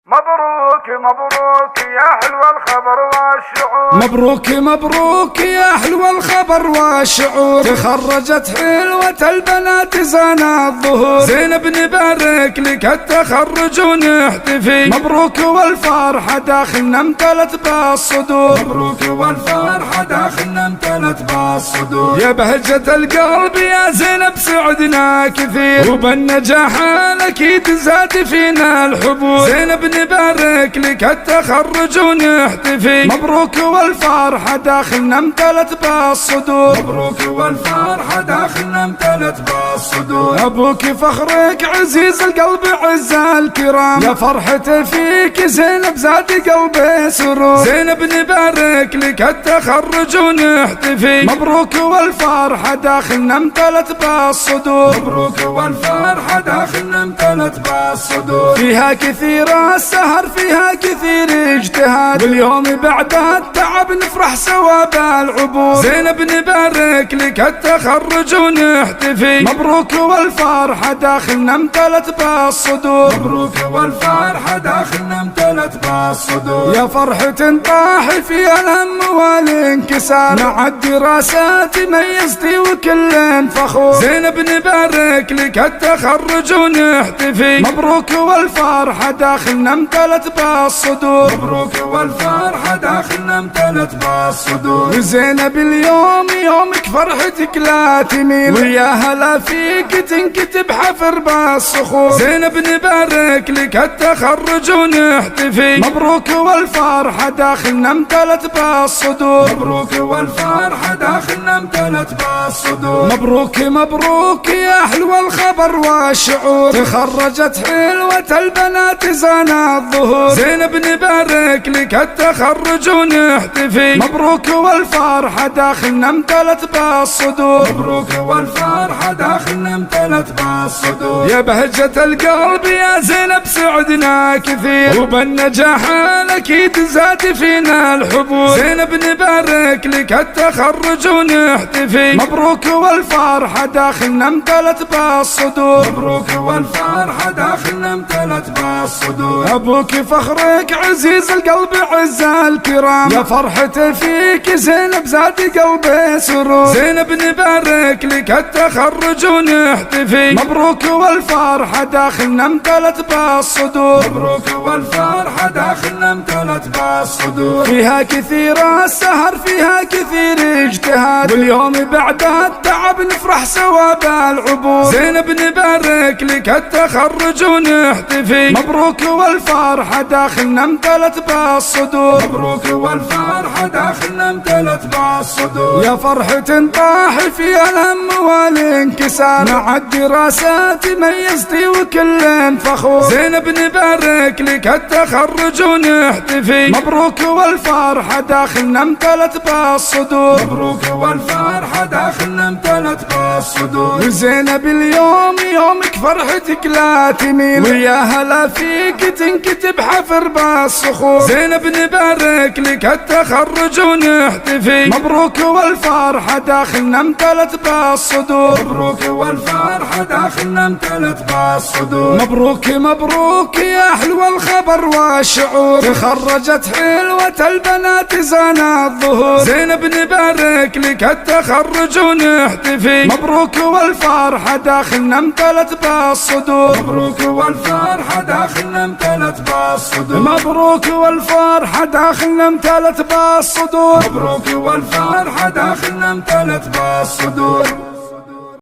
مبروك مبروك يا حلو الخبر والشعور، مبروك مبروك يا حلو الخبر والشعور، تخرجت حلوة البنات زان الظهور، زينب نبارك لك التخرج ونحتفي، مبروك والفرحة داخلنا امتلت بالصدور، مبروك والفرحة داخلنا امتلت بالصدور، يا بهجة القلب يا زينب سعدنا كثير، وبالنجاح اكيد زاد فينا الحبور، زينب نبارك لك التخرج ونحتفي، مبروك والفرحة داخلنا امتلت بالصدور، مبروك والفرحة داخلنا امتلت بالصدور، ابوك فخرك عزيز القلب عز الكرام، يا فرحته فيك زينب زاد قلبي سرور، زينب نبارك لك التخرج ونحتفي، مبروك والفرحة داخلنا امتلت بالصدور، مبروك والفرحة داخلنا امتلت بالصدور، فيها كثير السهر فيها كثير اجتهاد، واليوم بعد التعب نفرح سوا بالعبور، زينب نبارك لك التخرج ونحتفي، مبروك والفرحة داخلنا امتلت بالصدور، مبروك والفرحة داخلنا امتلت بالصدور، يا فرحة طاح فيها الهم والانكسار، مع الدراسات ميزتي وكل فخور، زينب نبارك لك التخرج ونحتفي، مبروك والفرحة داخلنا امتلت بالصدور، مبروك والفرحة داخلنا امتلت بالصدور، زينب اليوم يومك فرحتك لا تميل، ويا هلا فيك تنكتب حفر بالصخور، زينب نبارك لك التخرج ونحتفي، مبروك والفرحة داخلنا امتلت بالصدور، مبروك والفرحة داخلنا امتلت بالصدور، مبروك مبروك يا حلو الخبر والشعور، تخرجت حلوة البنات زان الظهور، زينب نبارك لك التخرج ونحتفي، مبروك والفرحة داخلنا امتلت بالصدور، مبروك والفرحة داخلنا امتلت بالصدور، يا بهجة القلب يا زينب سعدنا كثير، وبالنجاح اكيد زاد فينا الحبور، زينب نبارك لك التخرج ونحتفي، مبروك والفرحة داخلنا امتلت بالصدور، مبروك والفرحة داخلنا امتلت بالصدور، ابوك فخرك عزيز القلب عز الكرام، يا فرحته فيك زينب زاد قلبي سرور، زينب نبارك لك التخرج ونحتفي، مبروك والفرحة داخلنا امتلت بالصدور، مبروك والفرحة داخلنا امتلت بالصدور، فيها كثير السهر فيها كثير اجتهاد، واليوم بعد التعب نفرح سوا بالعبور، زينب نبارك لك التخرج ونحتفي، مبروك والفرحة داخلنا امتلت بالصدور، مبروك والفرحة داخلنا امتلت بالصدور، يا فرحة طاح فيها الهم والانكسار، مع الدراسات ميزتي وكل فخور، زينب نبارك لك التخرج ونحتفي، مبروك والفرحة داخلنا امتلت بالصدور، مبروك والفرحة داخلنا امتلت بالصدور، زينب اليوم يومك فرحتك لا تميل، ويا هلا فيك تنكتب حفر بالصخور، زينب نبارك لك التخرج ونحتفي، مبروك والفرحة داخلنا امتلت بالصدور، مبروك والفرحة داخلنا امتلت بالصدور، مبروك مبروك يا حلو الخبر والشعور، تخرجت حلوة البنات زان الظهور، زينب نبارك لك التخرج ونحتفي، مبروك والفرحة داخلنا امتلت بالصدور، مبروك والفرحة داخلنا امتلت بالصدور، مبروك والفرحة داخلنا امتلت بالصدور، مبروك والفرحة داخلنا امتلت بالصدور.